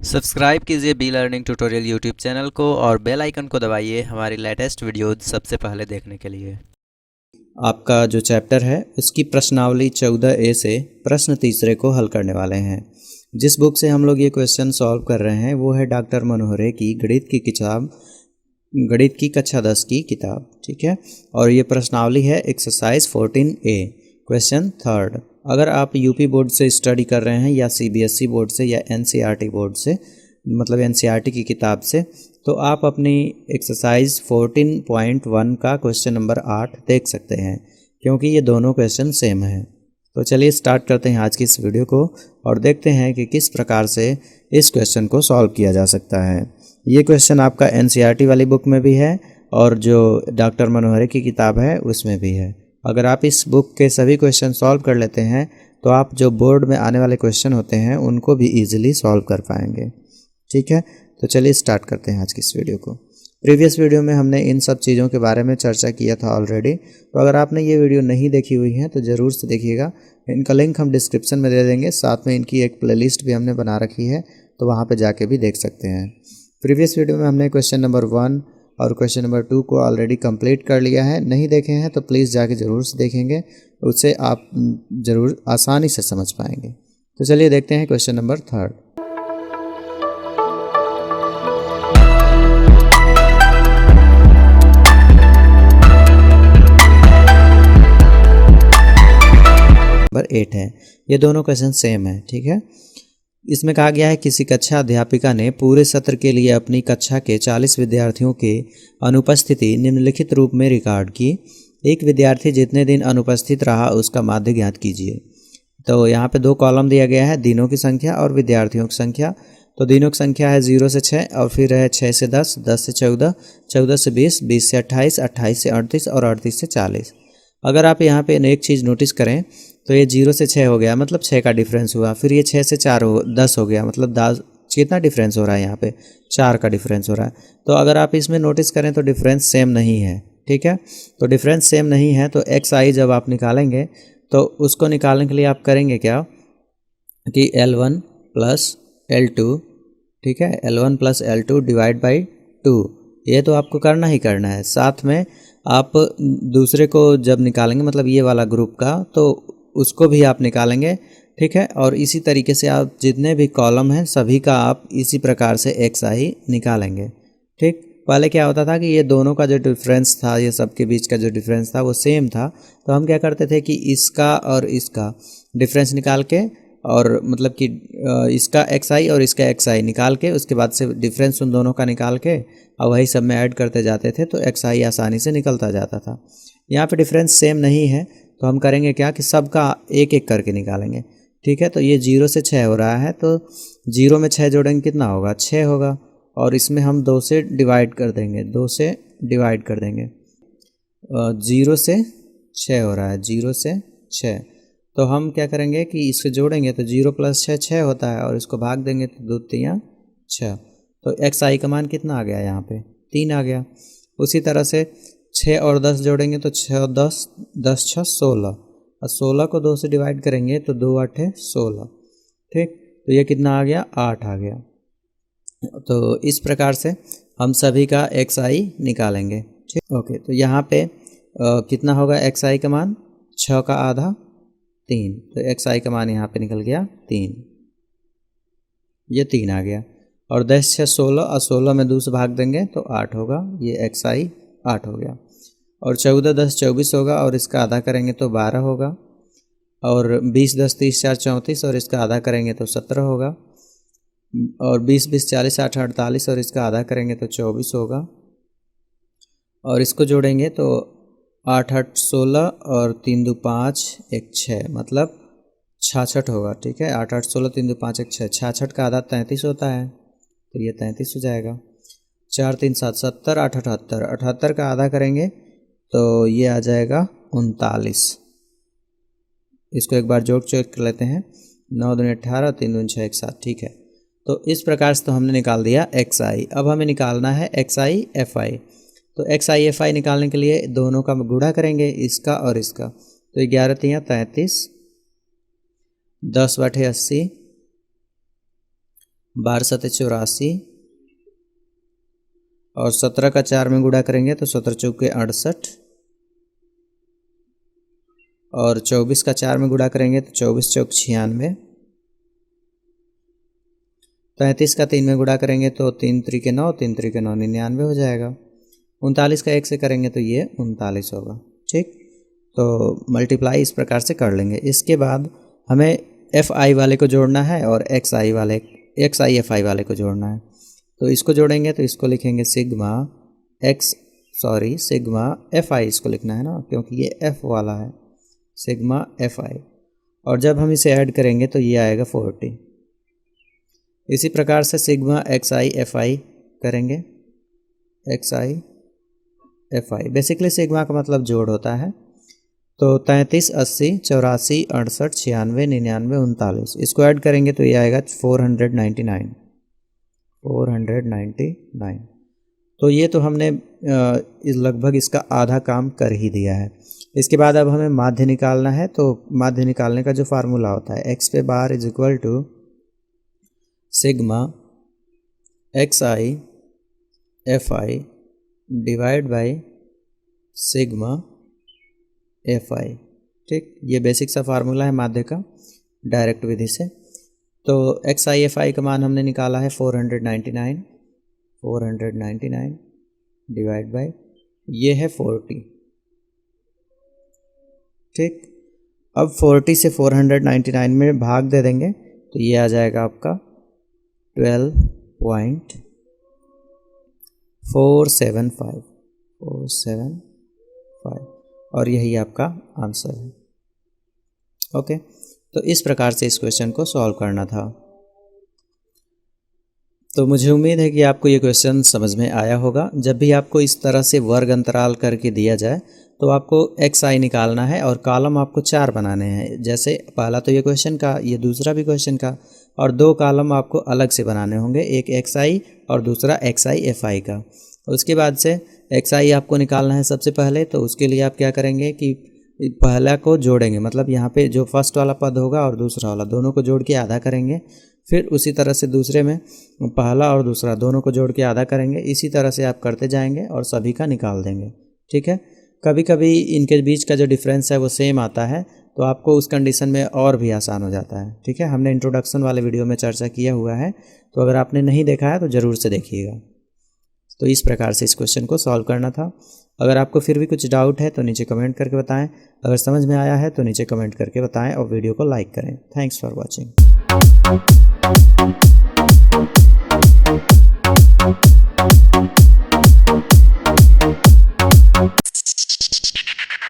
Subscribe कीजिए be learning tutorial YouTube channel को और बेल आइकन को दबाइए हमारी लेटेस्ट वीडियो सबसे पहले देखने के लिए। आपका जो चैप्टर है उसकी प्रश्नावली 14A से प्रश्न तीसरे को हल करने वाले हैं। जिस बुक से हम लोग ये क्वेश्चन सॉल्व कर रहे हैं वो है डॉक्टर मनोहरे की गणित की कक्षा 10 की किताब, ठीक है। और ये प्रश्नावली है एक्सरसाइज 14A क्वेश्चन थर्ड। अगर आप यूपी बोर्ड से स्टडी कर रहे हैं या सीबीएसई बोर्ड से या एनसीईआरटी बोर्ड से, मतलब एनसीईआरटी की किताब से, तो आप अपनी एक्सरसाइज 14.1 का क्वेश्चन नंबर 8 देख सकते हैं, क्योंकि ये दोनों क्वेश्चन सेम हैं। तो चलिए स्टार्ट करते हैं आज की इस वीडियो को और देखते हैं कि किस प्रकार से इस क्वेश्चन को सॉल्व किया जा सकता है। ये क्वेश्चन आपका एनसीईआरटी वाली बुक में भी है और जो डॉक्टर मनोहरे की किताब है उसमें भी है। अगर आप इस बुक के सभी क्वेश्चन सॉल्व कर लेते हैं तो आप जो बोर्ड में आने वाले क्वेश्चन होते हैं उनको भी ईजिली सॉल्व कर पाएंगे, ठीक है। तो चलिए स्टार्ट करते हैं आज की इस वीडियो को। प्रीवियस वीडियो में हमने इन सब चीज़ों के बारे में चर्चा किया था ऑलरेडी, तो अगर आपने ये वीडियो नहीं देखी हुई है तो ज़रूर से देखिएगा। इनका लिंक हम डिस्क्रिप्शन में दे देंगे, साथ में इनकी एक प्लेलिस्ट भी हमने बना रखी है, तो वहाँ पर जाके भी देख सकते हैं। प्रीवियस वीडियो में हमने क्वेश्चन नंबर 1 और क्वेश्चन नंबर 2 को ऑलरेडी कंप्लीट कर लिया है। नहीं देखे हैं तो प्लीज़ जाके ज़रूर से देखेंगे, उससे आप ज़रूर आसानी से समझ पाएंगे। तो चलिए देखते हैं क्वेश्चन नंबर 3। नंबर 8 है। ये दोनों क्वेश्चन सेम है, ठीक है। इसमें कहा गया है किसी कक्षा अध्यापिका ने पूरे सत्र के लिए अपनी कक्षा के 40 विद्यार्थियों के अनुपस्थिति निम्नलिखित रूप में रिकॉर्ड की। एक विद्यार्थी जितने दिन अनुपस्थित रहा उसका माध्य ज्ञात कीजिए। तो यहाँ पे 2 कॉलम दिया गया है, दिनों की संख्या और विद्यार्थियों की संख्या। तो दिनों की संख्या है 0 से 6 और फिर है 6 से 10, 10 से 14, 14 से 20, 20 से 28, 28 से 38 और 38 से 40। अगर आप यहाँ पे एक चीज़ नोटिस करें तो ये 0 से 6 हो गया, मतलब 6 का डिफरेंस हुआ। फिर ये 6 से 10 हो गया, मतलब 10 कितना डिफरेंस हो रहा है, यहाँ पे 4 का डिफरेंस हो रहा है। तो अगर आप इसमें नोटिस करें तो डिफरेंस सेम नहीं है, ठीक है। तो डिफरेंस सेम नहीं है तो एक्स आई जब आप निकालेंगे तो उसको निकालने के लिए आप करेंगे क्या कि L1 प्लस L2, ठीक है, L1 plus L2 divide by 2, ये तो आपको करना ही करना है। साथ में आप दूसरे को जब निकालेंगे, मतलब ये वाला ग्रुप का, तो उसको भी आप निकालेंगे, ठीक है। और इसी तरीके से आप जितने भी कॉलम हैं सभी का आप इसी प्रकार से एक्स आई निकालेंगे, ठीक। पहले क्या होता था कि ये दोनों का जो डिफरेंस था, ये सब के बीच का जो डिफरेंस था वो सेम था, तो हम क्या करते थे कि इसका और इसका डिफरेंस निकाल के, और मतलब कि इसका एक्स आई और इसका एक्स आई निकाल के, उसके बाद से डिफरेंस उन दोनों का निकाल के और वही सब में ऐड करते जाते थे, तो एक्स आई आसानी से निकलता जाता था। यहाँ पे डिफरेंस सेम नहीं है तो हम करेंगे क्या कि सबका एक एक करके निकालेंगे, ठीक है। तो ये 0 से 6 हो रहा है, तो 0 में 6 जोड़ेंगे कितना होगा, 6 होगा। और इसमें हम 2 से डिवाइड कर देंगे, 2 से डिवाइड कर देंगे। 0 से 6 हो रहा है, 0 से 6। तो हम क्या करेंगे कि इसको जोड़ेंगे तो 0 प्लस 6 6 होता है, और इसको भाग देंगे तो 2 3 6। तो एक्स आई का मान कितना आ गया, यहाँ पे 3 आ गया। उसी तरह से 6 और 10 जोड़ेंगे तो 6 और 10, 10 6 16, और 16 को 2 से डिवाइड करेंगे तो 2 8 16, ठीक। तो ये कितना आ गया, 8 आ गया। तो इस प्रकार से हम सभी का एक्स आई निकालेंगे, ठीक। ओके, तो यहाँ पे कितना होगा एक्स आई का मान, 6 का आधा 3, तो एक्स आई का मान यहाँ पे निकल गया 3, ये 3 आ गया। और 10 6 16, और 16 में 2 से भाग देंगे तो 8 होगा, ये एक्स आई 8 हो गया। और 14 10 24 होगा, और इसका आधा करेंगे तो 12 होगा। और 20 10 30 4 34, और इसका आधा करेंगे तो 17 होगा। और 20 20 40 8 48, और इसका आधा करेंगे तो 24 होगा। और इसको जोड़ेंगे तो 8 8 16, और 3 2 5 1 6, मतलब 66 होगा, ठीक है। 8 8 16 3 2 5 1 6, 66 का आधा 33 होता है, तो ये 33 हो जाएगा। 4 3 7 70, 8 78, 78 का आधा करेंगे तो ये आ जाएगा 39। इसको एक बार जोड़ चेक कर लेते हैं, 9 दूनी 18, 3 दूनी 6 1 7, ठीक है। तो इस प्रकार से तो हमने निकाल दिया एक्स आई। अब हमें निकालना है एक्स आई एफ आई। तो एक्स आई एफ आई निकालने के लिए दोनों का गुणा करेंगे, इसका और इसका। तो 11 3 33, 10 बटे 80 12 सते 84 और 17 का 4 में गुणा करेंगे तो 17 चौके 68 और 24 का 4 में गुणा करेंगे तो 24 चौक 96, 33 का 3 में गुणा करेंगे तो 3 त्रिके 9, 3 त्रिके 9 99 हो जाएगा। 39 का 1 से करेंगे तो ये 39 होगा। ठीक, तो मल्टीप्लाई इस प्रकार से कर लेंगे। इसके बाद हमें एफ आई वाले को जोड़ना है और एक्स आई एफ आई वाले को जोड़ना है। तो इसको जोड़ेंगे तो इसको लिखेंगे सिग्मा एफ आई, इसको लिखना है ना क्योंकि ये एफ वाला है, सिग्मा एफ आई। और जब हम इसे ऐड करेंगे तो ये आएगा 40। इसी प्रकार से sigma x i f i करेंगे, x i f i. Basically sigma का मतलब जोड़ होता है। तो 33, 80, 84, 68, 96, 99, 39, इसको ऐड करेंगे तो ये आएगा 499। तो ये तो हमने लगभग इसका आधा काम कर ही दिया है। इसके बाद अब हमें माध्य निकालना है। तो माध्य निकालने का जो फार्मूला होता है, एक्स पे bar is equal to sigma x i f i divide by sigma f i. ठीक, ये बेसिक सा फार्मूला है माध्य का डायरेक्ट विधि से। तो एक्स आई एफ आई का मान हमने निकाला है 499 डिवाइड बाई ये है 40। ठीक, अब 40 से 499 में भाग दे देंगे तो ये आ जाएगा आपका 12.475 और यही आपका आंसर है। ओके, तो इस प्रकार से इस क्वेश्चन को सॉल्व करना था। तो मुझे उम्मीद है कि आपको ये क्वेश्चन समझ में आया होगा। जब भी आपको इस तरह से वर्ग अंतराल करके दिया जाए तो आपको एक्स आई निकालना है और कॉलम आपको 4 बनाने हैं। जैसे पहला तो ये क्वेश्चन का, ये दूसरा भी क्वेश्चन का, और 2 कॉलम आपको अलग से बनाने होंगे, एक एक्स आई और दूसरा एक्स आई एफ आई का। उसके बाद से एक्स आई आपको निकालना है सबसे पहले। तो उसके लिए आप क्या करेंगे कि पहला को जोड़ेंगे, मतलब यहाँ पे जो फर्स्ट वाला पद होगा और दूसरा वाला दोनों को जोड़ के आधा करेंगे। फिर उसी तरह से दूसरे में पहला और दूसरा दोनों को जोड़ के आधा करेंगे। इसी तरह से आप करते जाएंगे और सभी का निकाल देंगे। ठीक है, कभी कभी इनके बीच का जो डिफरेंस है वो सेम आता है तो आपको उस कंडीशन में और भी आसान हो जाता है। ठीक है, हमने इंट्रोडक्शन वाले वीडियो में चर्चा किया हुआ है, तो अगर आपने नहीं देखा है तो ज़रूर से देखिएगा। तो इस प्रकार से इस क्वेश्चन को सॉल्व करना था। अगर आपको फिर भी कुछ डाउट है तो नीचे कमेंट करके बताएं। अगर समझ में आया है तो नीचे कमेंट करके बताएं और वीडियो को लाइक करें। Thanks for watching.